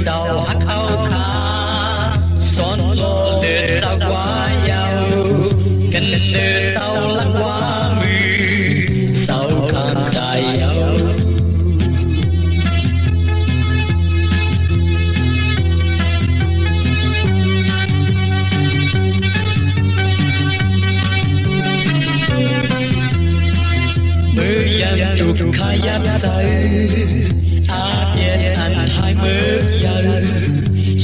sau hắt áo khá son lo lệ sao quá giàu cần lệ sau lăng quá mì sau tham đại giàu mới dám chụp khai giáp tay a đen anh hai mới giờ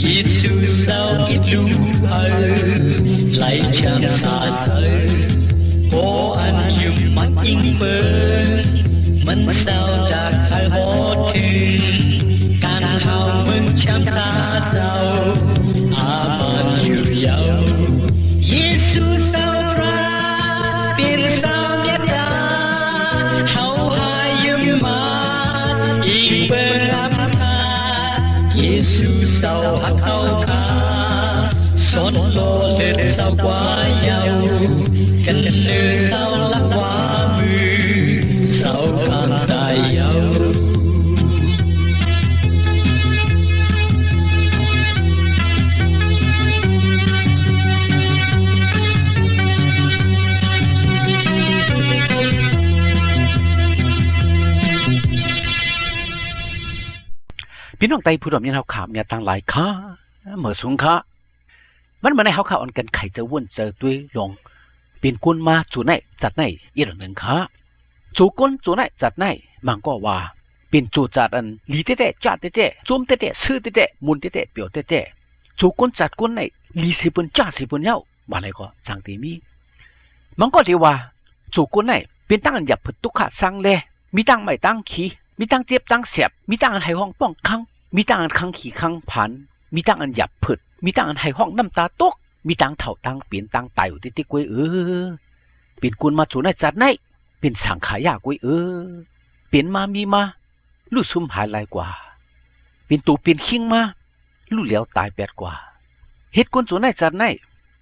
ít su sao ít lu lại chẳng xa thời có anh dùng mắt in mơ mình sao đã khai hót thiên can hào mừng chăm ta giàu à mà nhiều giàu Giêsu sao ra biển sao biết ta hậu hai dương mà in bên áp ta Giêsu sao hắt hậu ta son lo lên sao quá giàu cần lệ sao lắc quá mì sao tham đại giàuพี่น้องไตผู้ดำยันเฮาขามเนี่ยต่างหลายค่าเหมือสูงค่ามันมาในเฮาข่าวอันกันไข่จะวนเจอด้วยลงเป็นกุนมาจู่ไหนจัดไหนอีกหนึ่งค่าจู่กุนจู่ไหนจัดไหนมันก็ว่าเป็นจู่จัดอันลีเตะจัดเตะจุ่มเตะซื้อเตะมุนเตะเปียวเตะจู่กุนจัดกุนไหนลีสิบุนจัดสิบุนเย้ามาเลยก็สังตีมีมันก็ที่ว่าจู่กุนไหนเป็นตั้งอันหยับผึดตุกขะสังเลมีตั้งไม่ตั้งขี้มีตั้งเจ็บตั้งเสียบมีตั้งอันให้ห้องป้องคังมีตั้งอันคังขี่คังผันมีตั้งอันหยับผึดมีตั้งอันให้ห้องน้ำตาตกมีตั้งเถ่าตั้งเปลี่ยนตั้งไตอยู่ติ๊กๆกุ้ยเป็นกุนมาจู่ในจัดไหนเป็นสังขายากุ้ยเปลี่ยนมามีมาลู่ซุ่มหายลายกว่าเป็นตูเป็นขิงมาลู่เหลียวตายแปดกว่าเฮ็ดกุนจู่ในจัดไหน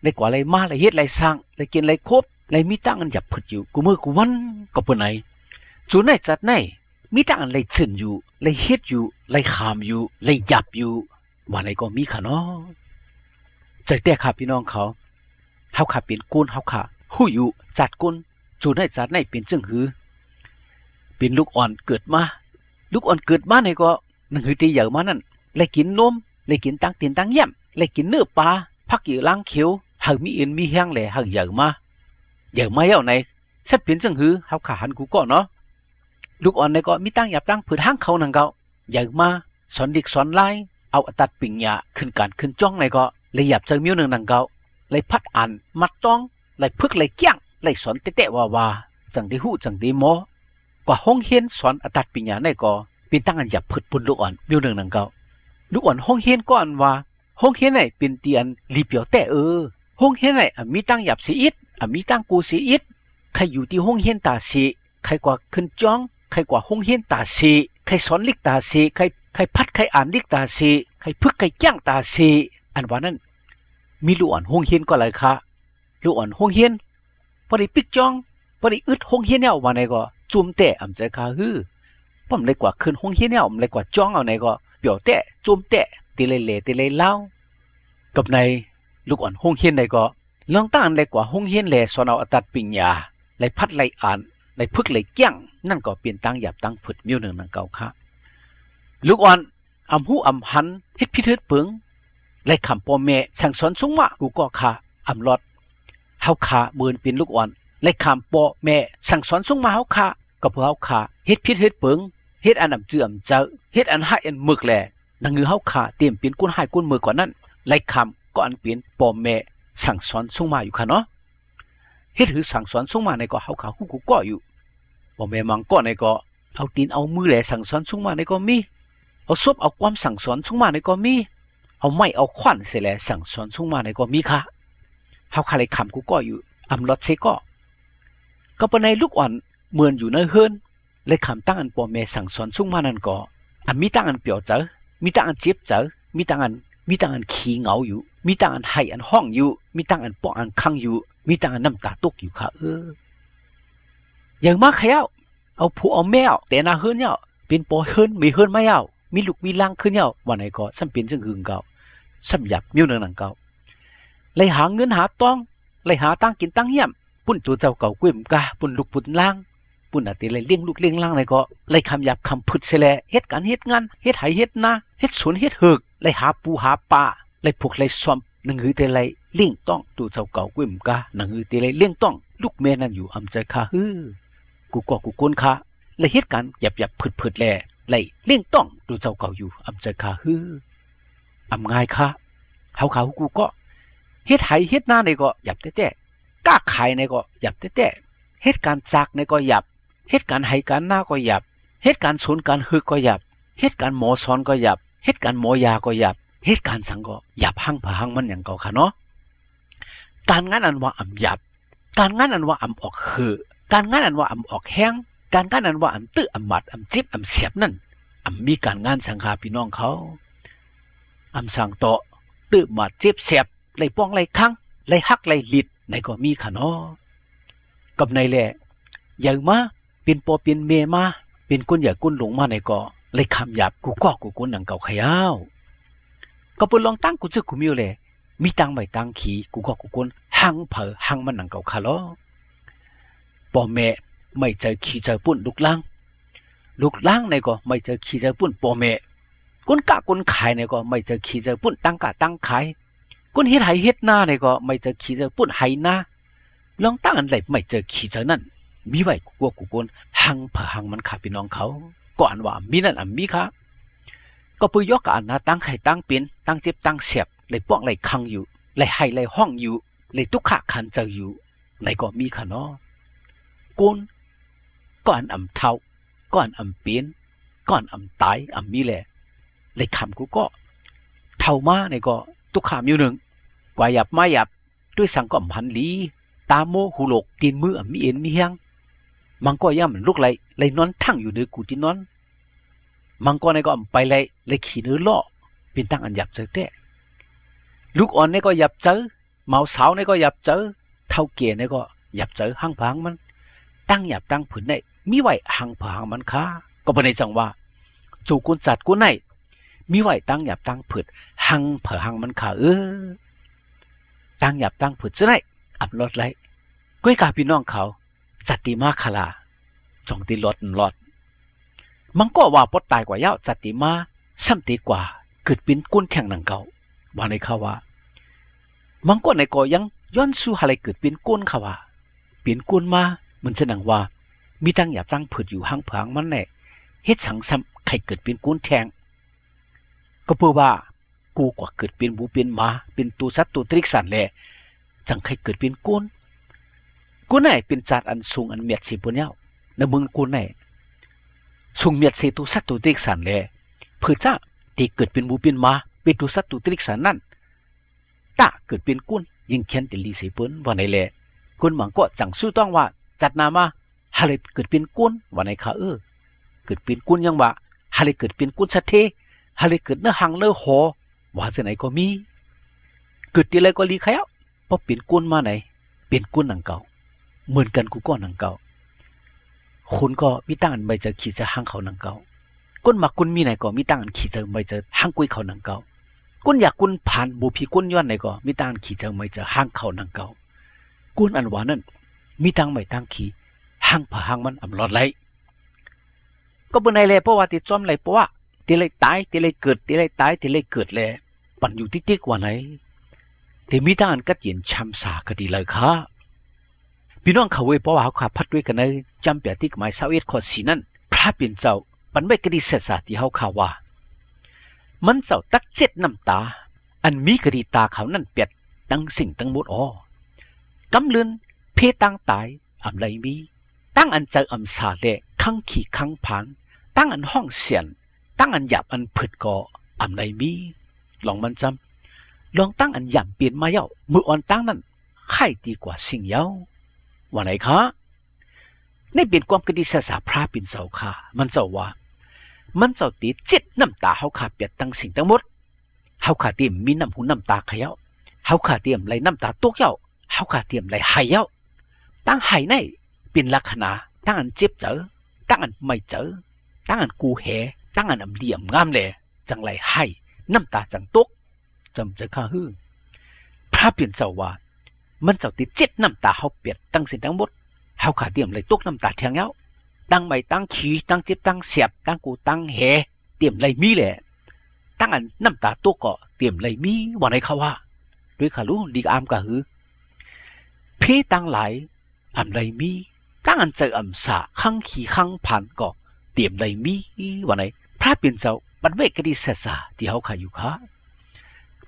ได้กว่าอะไรมาอะไรเฮ็ดอะไรสร้างอะไรกินอะไรครบอะไรมีตั้งอันหยับผึดอยู่กูมือกูวันก็เปนไหนจู่ในจัดไหนมีตั้งอันเลยซึนอยู่เลยเฮ็ดอยู่เลยขามอยู่เลยหยับอยู่ว่าอะไรก็มีค่ะเนาะใจแต่ค่ะพี่น้องเขาเฮาค่ะเป็นกุนเฮาค่ะฮู้อยู่จัดกุนจู่ในจัดไหนเป็นจึงหือเป็นลูกอ่อนเกิดมาลูกอ่อนเกิดมาเนี่ยก็นั่นคือที่ใหญ่มานั่นเลยกินนมเลยกินตั้งตีนตั้งเยี่ยมเลยกินเนื้อปลาผักอยู่ล้างเขียวหากมีอื่นมีแห้งแหล่หากใหญ่มาเอ้าไหนสักเป็นจึงหือเฮาค่ะหันกูก็เนาะลูกอ่อนเนี่ยก็มีตั้งหยับตั้งผืนห้างเขานั่งเก่าใหญ่มาสอนเด็กสอนไล่เอาตัดปิ่งหยาขึ้นการขึ้นจ้องในก็เลยหยับเจอมิ้วหนึ่งนังเก่าเลยพัดอ่านมัดต้องเลยพึกเลยเกี้ยงเลยสอนเตะว่าจังได้หู้จังได้โมกว่าห้องเฮียนสอนตัดปิ่งหยาในก็เป็นตั้งอันหยับพึดปุ่นลูกอ่อนมิ้วหนึ่งนังเก่าลูกอ่อนห้องเฮียนก็อันว่าห้องเฮียนไหนเป็นเตียนรีเปียวแต่ห้องเฮียนไหนมีตั้งหยับสีอิดมีตั้งกูสีอิดใครอยู่ที่ห้องเฮียนตาสีใครกว่าขึ้นจ้องใครกว่าห้องเฮียนตาสีใครสอนลิกตาสีใครพัดใครอ่านลิกตาสีใครพึกใครจ้างตาสีอันว่านั้นมีลูกอ่อนห้องเฮียนก็เลยค่ะลูกอ่อนห้องเฮียนพอได้ปิกจ้องพอได้อึดห้องเฮียนเนี่ยว่าไหนก็จุ่มแต่อำใจค่ะป้อมเลยกว่าขึ้นห้องเฮียนเนี่ยเลยกว่าจ้องเอาไหนก็เปียวแต่จุ่มแต่ตีเลยเล่ตีเลยเล่ากับในลูกอ่อนห้องเฮียนในก็ลองตั้งเลยกว่าห้องเฮียนแลสอนเอาตัดปิญญาเลยพัดเลยอ่านเลยพึกเลยเกี้ยงนั่นก็เปลี่ยนตั้งหยับตั้งผึดมิ้วหนึ่งนังเก่าค่ะลูกอ่อนอำหูอำหันเฮ็ดพิเทิดเปิงเลยคำพ่อแม่สั่งสอนสูงมากูก็ค่ะอำลอดเฮาขาเบิ่นเป็นลูกอ่อนเลยคำพ่อแม่สั่งสอนสูงมาเฮาขาก็เพื่อเฮาขาเฮ็ดพิเทิดเปิงเฮ็ดอันอำเจือมเจ้าเฮ็ดอันให้อันมึกแลนังเงือเฮาขาเตรียมเป็นกุนให้กุนมือกว่านั้นเลยคำก็อันเป็นพ่อแม่สั่งสอนสูงมาอยู่ค่ะเนาะเฮ็ดหือสั่งสอนสูงมาในก็เฮาขาฮู้กูก็อยู่พ่อแม่มังก็ในก็เอาตีนเอามือแลสั่งสอนสูงมาในก็มีเอาซบเอาความสั่งสอนสูงมาในก็มีเอาไม้เอาขวัญเสียแลสั่งสอนสูงมาในก็มีค่ะเฮาขาเลยคำกูก็อยู่อำลอดเซก็ปในลูกอ่อนเหมือนอยู่ในเฮือนเลยคำตั้งอันพ่อแม่สั่งสอนสูงมานั่นก็มีตั้งอันเปียวเจอมีตั้งอันเจ็บเจอมีตั้งอันขี้เหงาอยู่มีตั้งอันให้อันห้องอยู่มีตั้งอันป้ออันคังอยู่มีตั้งอันน้ำตาตกอยู่ค่ะอย่างมากใครเอาผู้เอาแมวแต่นาเฮือนเนี่ยเป็นปอเฮือนมีเฮือนไม่เอา มีลูกมีล่างขึ้นเย้าวันไหนก็ซ้ำเป็นซึ่งหึงเก่าซ้ำหยับมิ้วหนังเก่าเลยหาเงินหาต้องเลยหาตั้งกินตั้งเยี่ยมปุ่นตัวเจ้าเก่ากุ้มกาปุ่นลูกปุ่นล่างปุ่นอาทิเลยเลี้ยงลูกเลี้ยงล่างเลยก็เลยคำหยับคำพุดเสลเฮ็ดการเฮ็ดงานเฮ็ดไหเฮ็ดนาเฮ็ดสวนเฮ็ดเหือกเลยหาปูหาปลาเลยผูกเลยซ้อมหนังหือเตเลยเลี้ยงต้องตัวเจ้าเก่ากุ้มกาหนังหือเตเลยเลี้ยงต้องลูกแม่นั่นอยู่อำใจข้ากูก็กูก้นข้าเลยเฮ็ดการหยับผืดแลเลยเลี้ยงต้องตัวเจ้าเก่าอยู่อำใจข้าอำง่ายข้าเขากูก็เฮ็ดไหเฮ็ดนาในก็หยับแต่กล้าขายในก็หยับแต่เฮ็ดการจักในก็หยับเฮ็ดการไหการหน้าก็หยับเฮ็ดการสวนการฮึกก็หยับเฮ็ดการหมอสอนก็หยับเฮ็ดการหมอยาก็หยับเฮ็ดการสังก็หยับหั่งผาหั่งมันอย่างเก่าค่ะเนาะการงานอันว่าอำหยับการงานอันว่าอำออกหือการงานอันว่าอำออกแห้งการงานอันว่าอำตื้ออำหมัดอำจิบอำเสียบนั่นอำมีการงานสังฆาพี่น้องเขาอำสั่งต่อตื้อหมัดจิบเสียบไล่ป้องไล่คั่งไล่ฮักไล่ลิดในก็มีค่ะเนาะกับในแหละอย่างมาเป็นปอเป็นเมมาเป็นคนอย่ากุ้นหลงมาในก็เลยคำหยาบกูก็กูกุ้นหนังเก่าขยาวก็ปุ่นลองตั้งกูซึกกูมิวเลยมีตังไม่ตังขี่กูก็กูกุ้นหังเผอหังมันหนังเก่าคาล้อปอแม่ไม่เจอขี่เจอปุ่นลูกล่างในก็ไม่เจอขี่เจอปุ่นปอแม่กุ้นกะกุ้นขายในก็ไม่เจอขี่เจอปุ่นตั้งกะตั้งขายกุ้นเฮ็ดไหเฮ็ดหน้าในก็ไม่เจอขี่เจอปุ่นไหหน้าลองตั้งอันไหนไม่เจอขี่เจอนั่นมีไว้กูกกูกุ้นหังเผอหังมันขาพี่น้องเขาก่อนว่ามีนั่นมีค่ะก็ปุยยกอันนะตั้งไข่ตั้งเป็นตั้งเจ็บตั้งเสียบเลยป้องเลยคังอยู่เลยให้เลยห้องอยู่เลยตุกขะคันเจออยู่เลยก็มีค่ะเนาะกุ้นก่อนอำเท่าก่อนอำเปลี่ยนก่อนอำตายอำมีแหละเลยคำกูก็เท่ามาในก็ตุกขามอยู่หนึ่งกว่าหยับมาหยับด้วยสังก็พันลีตาโมหูหลกตีนมือมีเอ็นมีเฮียงมันก็ย่ำมันลุกเลยนอนทั้งอยู่เดือกูที่นอนมันก็ในก็ไปเลยขี่เนื้อล่อเป็นตั้งอันหยับเจอแต่ลูกอ่อนในก็หยับเจอเมาสาวในก็หยับเจอเท่าเกียในก็หยับเจอหังพังมันตั้งหยับตั้งผืนในมีไหวหังพังมันค้าก็เป็นในจังว่าจู่กุนจัดกุนในมีไหวตั้งหยับตั้งผืนหังเผอหังมันค้าตั้งหยับตั้งผืนจะได้อับรถไรก้อยกาพี่น้องเขาจัตติมาคลาจงตีรถมันก็ว่าปดตายกว่าเย้าจัตติมาซ้ำตีกว่าเกิดเป็นกุ้นแข่งหนังเก่าว่าในเขาว่ามันก็ในก็ยังย้อนสู้อะไรเกิดเป็นกุ้นเขาว่าเป็นกุ้นมามันจะหนังว่ามีตั้งหยาบตั้งผืดอยู่ห้างผางมันแน่เฮ็ดสังซ้ำใครเกิดเป็นกุ้นแทงก็เพื่อว่ากูกว่าเกิดเป็นบูเป็นมาเป็นตัวสัตว์ตัวตริกสันแหละจังใครเกิดเป็นกุ้นไหนเป็นจัดอันสูงอันเมียดสีปุ่นเย้าในเมืองกูไหนสูงเมียดสีตัวสัตว์ตัวตริกสันแหละเพื่อจ้าที่เกิดเป็นบูเป็นมาเป็นตัวสัตว์ตัวตริกสันนั่นตาเกิดเป็นกุ้นยิ่งเขียนติลีสีปุ่นว่าในแหละกุ้นหมังก็จังสู้ต้องว่าจัดนามาฮาเลเกิดเป็นกุ้นว่าในขาเกิดเป็นกุ้นยังว่าฮาเลเกิดเป็นกุ้นสัตเทฮาเลเกิดเนื้อหังเนื้อหอว่าจะไหนก็มีเกิดที่ไรก็ลีใครเอาเพราะเป็นกุ้นมาไหนเป็นกุ้นหนังเก่าเหมือนกันกูก็หนังเก่าคุณก็มีตั้งอันใบเจอขี่จะห้างเขาหนังเก่าก้นมากุนมีไหนก็มีตั้งอันขี่เจอใบเจอห้างกุ้ยเขาหนังเก่าก้นอยากกุนผ่านบุพีก้นย้อนไหนก็มีตั้งอันขี่เจอใบเจอห้างเขาหนังเก่าก้นอันหวานนั่นมีตั้งใบตั้งขี่ห้างผาห้างมันอำลอดไหลก็บนไหนเลยเพราะว่าติดจอมไหลเพราะว่าติเลยตายติเลยเกิดติเลยตายติเลยเกิดเลยปั่นอยู่ติ๊กๆว่าไหนแต่มีตั้งอันกัดเย็นช้ำสาคดีเลยค่ะพี่น้องเขาเว้ยเพราะว่าเขาขับพัดด้วยกันในจำเปียติกหมาย21ข้อ4นั่นพระเป็นเจ้าปันไม่กระดิเสษาที่เขาข่าวว่ามันเจ้าตักเจ็ดน้ำตาอันมีกระดิตาเขานั่นเปียดตั้งสิ่งตั้งหมดกำเลือนเพตั้งตายอำไรมีตั้งอันเจออำสาเละขังขี่ขังผานตั้งอันห้องเสียนตั้งอันหยาบอันผึดก่ออำไรมีลองมันจำลองตั้งอันหยาบเปลี่ยนมาเย้ามืออ่อนตั้งนั่นไข่ดีกว่าสิ่งเย้าว่าไหนคะในเปลี่ยนความกระดิษฐาพระปิ่นเสาค่ะมันเจ้าว่ามันเจ้าตีเจ็ดน้ำตาเขาขาเปียดตั้งสิ่งทั้งหมดเขาขาเตรียมมีน้ำหูน้ำตาเขย่าเขาขาเตรียมไหลน้ำตาตกเย้าเขาขาเตรียมไหลไหเย้าตั้งไหในเป็นลักษณะตั้งอันเจ็บเจอตั้งอันไม่เจอตั้งอันกูแห ตั้งอันเหลี่ยมงามเลยจังไรให้น้ำตาจังตกจำจะข้าฮือพระเปลี่ยนเจ้าว่ามันเจ้าติดเจ็ดน้ำตาเขาเปียดตั้งสิ่งทั้งหมดเขาขาเตรียมเลยตกน้ำตาเทียงเงาตั้งใบตั้งขี้ตั้งเจ็บตั้งเสียบตั้งกูตั้งแหเตรียมเลยมีแหละตั้งอันน้ำตาตกก็เตรียมเลยมีวันไหนเขาว่าด้วยขารู้ดีอามกะฮือพี่ตั้งหลายอันเลยมีตั้งอันเจออันสาข้างขี้ข้างผ่านก็เตรียมเลยมีวันไหนพระเปลี่ยนเจ้าบัดเวกก็ดีเสษาที่เขาขาอยู่ขา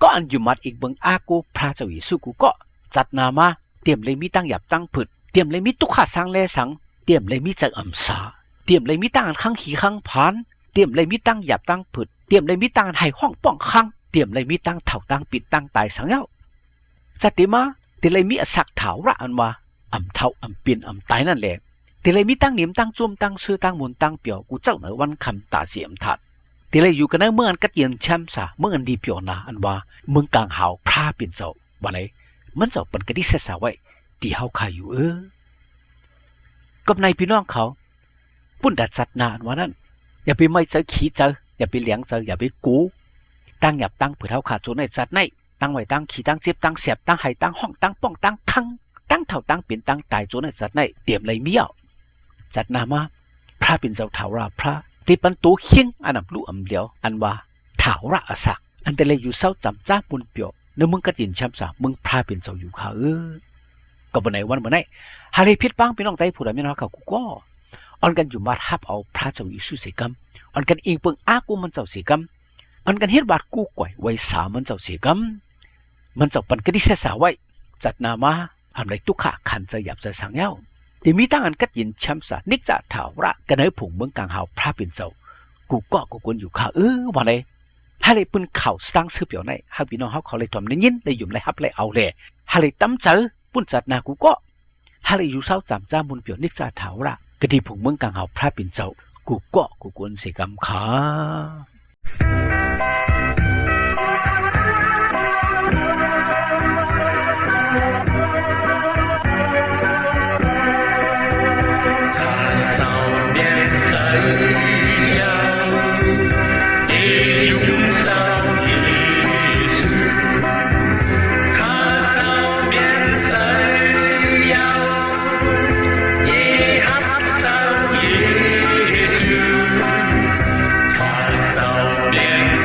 ก็อันอยู่มัดอีกเบิงอากูพระเจ้าอิสุกูก็จัดนามาเตรียมเลยมีตั้งหยับตั้งผึดเตรียมเลยมีตุกขาสังเลสังเตรียมเลยมีเจออันสาเตรียมเลยมีตั้งอันข้างขี้ข้างผ่านเตรียมเลยมีตั้งหยับตั้งผึดเตรียมเลยมีตั้งให้ห้องป้องข้างเตรียมเลยมีตั้งเถ่าตั้งปิดตั้งตายสังเย้าสติมาเตเลยมีอสักเถาระอันว่าอ่ำเท่าอ่ำเปลี่ยนอ่ำตายนั่นแหละเตเลยมีตั้งเหนียมตั้งจุ่มตั้งซื้อตั้งมุนตั้งเปียวกูเจ้าเหนือวันคำตาเสียมถัดเตเลยอยู่กันในเมื่ออันกัดเย็นแชมสาเมื่ออันดีเปียวนาอันว่าเมืองกลางหาวพระเปลี่ยนเจ้าวันไหนมันเจ้าเป็นกระดิเสษาไว้ที่เฮาขายอยู่กับในพี่น้องเขาปุ่นดัดสัตว์นานว่านั้นอย่าไปไม่เจอขี้เจออย่าไปเลี้ยงเจออย่าไปกูตั้งหยับตั้งเผื่อเท้าขาดโจในสัตว์ในตั้งไว้ตั้งขี้ตั้งเจ็บตั้งเสียบตั้งไห้ตั้งห้องตั้งป้องตั้งคังตั้งเท่าตั้งเปลี่ยนตั้งตายโจในสัตว์ในเตรียมเลยเมี่ยวจัดนามาพระเป็นเจ้าเถาราพระที่ปันตัวเคียงอันนับลู่อันเดียวอันว่าเถาระอสักอันแต่เลยอยู่เศร้าจำจ้าปุ่นเปียวเนื้อมึงกระดินช้ำสามึงพระเป็นเจ้าอยู่ขาก็บ่ไหนวันบ่ไหนหาเลยพิษบ้างพี่น้องใจผู้ใดไม่น้อยเขากูก็อันกันอยู่มาทับเอาพระเจ้าอิสุเสกรรมอันกันเองเปิงอากูมันเจ้าเสกรรมอันกันเฮ็ดบาดกูก่อยไว้สามันเจ้าเสกรรมมันเจ้าปันกระดิเสสาไว้จัดนามาทำไรตุกขะขันจะหยับจะสังเย้าที่มีตั้งอันกัดยินช้ำสานิกจะถาวระกันให้ผงเมืองกลางหาวพระเป็นเจ้ากูก็กูควรอยู่ขาวันไหนหาเลยปุ่นเข่าสร้างซื้อเปียวในหาพี่น้องเขาเลยทำในยินเลยยุ่มเลยฮับเลยเอาเลยหาเลยตั้มเจอปุ่นจัดนากูก็หาเลยอยู่เศร้าจำจ้ามุนเปียวนิกจะถาวระกระดีผงเมืองกลางหาวพระเป็นเจ้ากูก็กูควรเสกรรมขาYeah.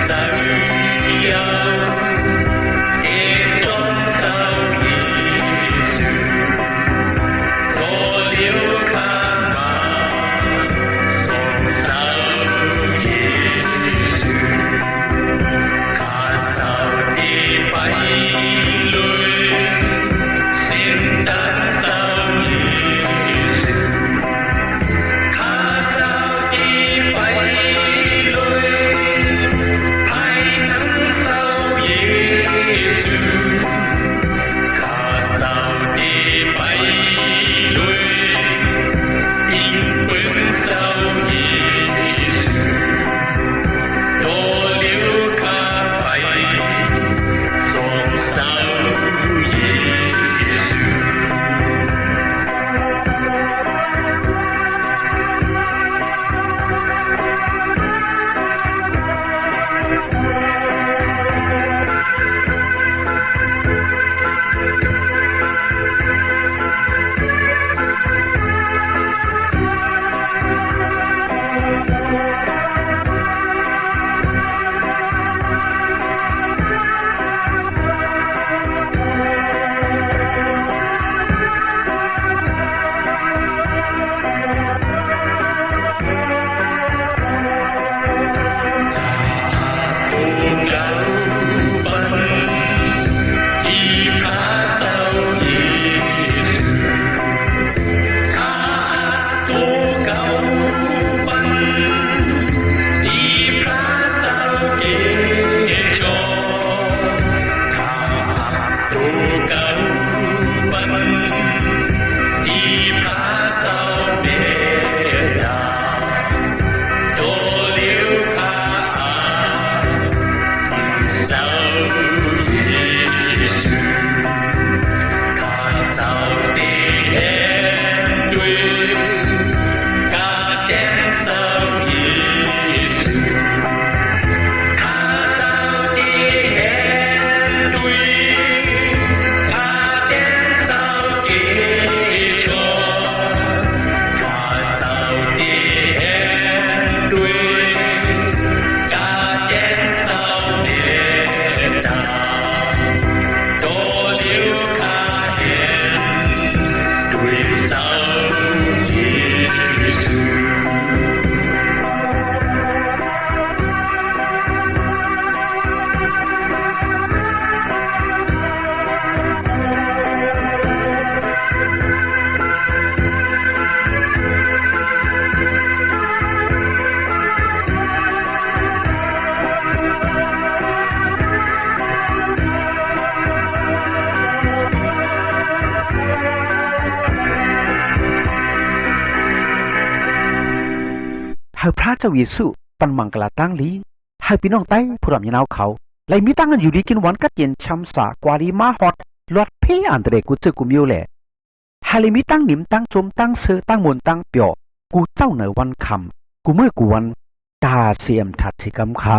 ให้พระเจ้าเยซูปันมังกลาตั้งลีให้พี่น้องไต้ผู้รำยินเอาเขาเลยมีตั้งกันอยู่ดีกินวันกัดเย็นช้ำสากวาลีมาฮอดลอดเพอันเดรกุเจกุมิวแหละให้เลยมีตั้งนิมตั้งจมตั้งเสือตั้งมนตั้งเปียวกูเต้าเหนือวันคำกูเมื่อกูวันตาเสียมถัดที่กำขา